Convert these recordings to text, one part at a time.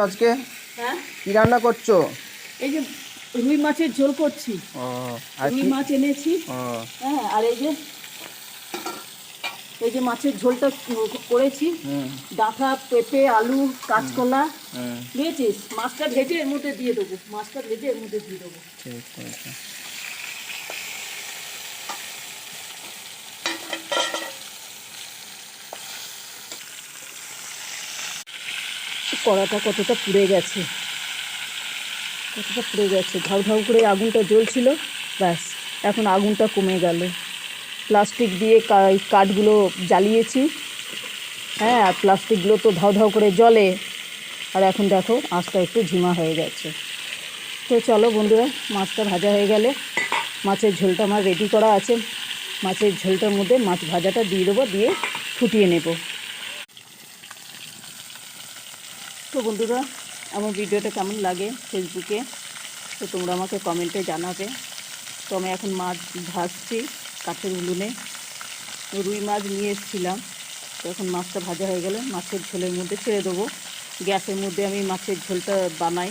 আজকে হ্যাঁ কি রান্না করছো? এই যে রুই মাছের ঝোল করছি। আর রুই কি? মাছ এনেছি। হ্যাঁ আর এই যে মাছের ঝোলটা করেছি। ডাঁটা, পেঁপে, আলু, কাঁচকলা বুঝেছিস। মাছটা ভেজে এর মধ্যে দিয়ে দেবো। ঠিক আছে। কড়াটা কতটা পুড়ে গেছে, ধাউ ধাউ করে আগুনটা জ্বলছিল। ব্যাস, এখন আগুনটা কমে গেল। প্লাস্টিক দিয়ে কাঠগুলো জ্বালিয়েছি। হ্যাঁ, আর প্লাস্টিকগুলো তো ধাউ ধাউ করে জ্বলে। আর এখন দেখো আঁচটা একটু ঝিমা হয়ে গেছে। তো চলো বন্ধুরা, মাছটা ভাজা হয়ে গেলে মাছের ঝোলটা আমার রেডি করা আছে। মাছের ঝোলটার মধ্যে মাছ ভাজাটা দিয়ে দেবো, দিয়ে ফুটিয়ে নেব। তো বন্ধুরা, আমার ভিডিওটা কেমন লাগে ফেসবুকে তো তোমরা আমাকে কমেন্টে জানাবে। তো আমি এখন মাছ ভাজছি কাঠের উনুনে। রুই মাছ নিয়ে এসেছিলাম। তো এখন মাছটা ভাজা হয়ে গেলে মাছের ঝোলের মধ্যে ছেড়ে দেবো। গ্যাসের মধ্যে আমি মাছের ঝোলটা বানাই।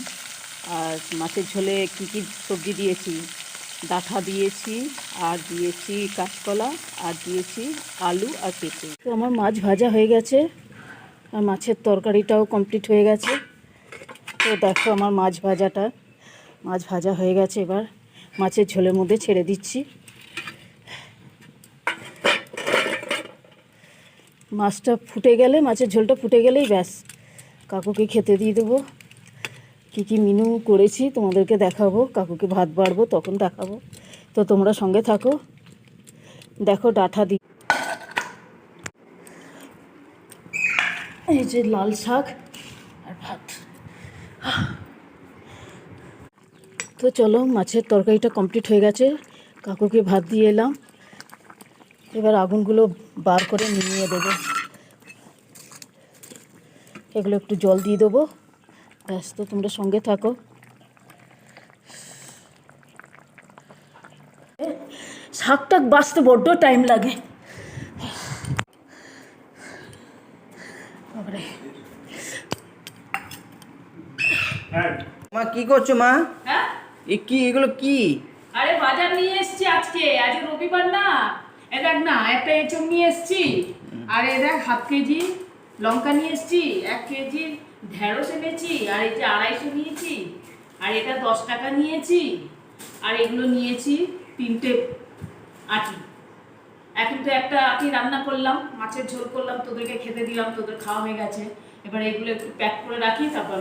আর মাছের ঝোলে কী কী সবজি দিয়েছি, ডাঁটা দিয়েছি, আর দিয়েছি কাঁচকলা, আর দিয়েছি আলু আর পেঁপে। তো আমার মাছ ভাজা হয়ে গেছে, আর মাছের তরকারিটাও কমপ্লিট হয়ে গেছে। তো দেখো আমার মাছ ভাজা হয়ে গেছে। এবার মাছের ঝোলের মধ্যে ছেড়ে দিচ্ছি। মাছের ঝোলটা ফুটে গেলেই ব্যাস, কাকুকে খেতে দিয়ে দেবো। কী কী মেনু করেছি তোমাদেরকে দেখাবো, কাকুকে ভাত বাড়বো তখন দেখাবো। তো তোমরা সঙ্গে থাকো। দেখো ডাঁটা এই যে লাল শাক আর ভাত। তো চলো, মাছের তরকারিটা কমপ্লিট হয়ে গেছে, কাকুকে ভাত দিয়ে এলাম। এবার আগুনগুলো বার করে নিয়ে দেবো। এগুলো একটু জল দিয়ে দেবো। ব্যাস, তো তোমরা সঙ্গে থাকো। শাকটা বাছতে বড্ড টাইম লাগে। মা কি করছো মা? হ্যাঁ, এগুলো কি? আরে বাজার নিয়ে এসেছি আজকে রবিবার না। এ দেখ না, একটা এঁচড় নিয়ে এসেছি। আর এ দেখ হাফ কেজি লঙ্কা নিয়ে এসেছি, 1 কেজি ঢেঁড়স এনেছি, আর এই যে 250 নিয়েছি, আর এটা 10 টাকা নিয়েছি, আর এগুলো নিয়েছি 3টে আটি। এখন তো একটা আটি রান্না করলাম, মাছের ঝোল করলাম, তোদেরকে খেতে দিলাম, তোদের খাওয়া হয়ে গেছে। এবার এগুলো একটু প্যাক করে রাখি, তারপর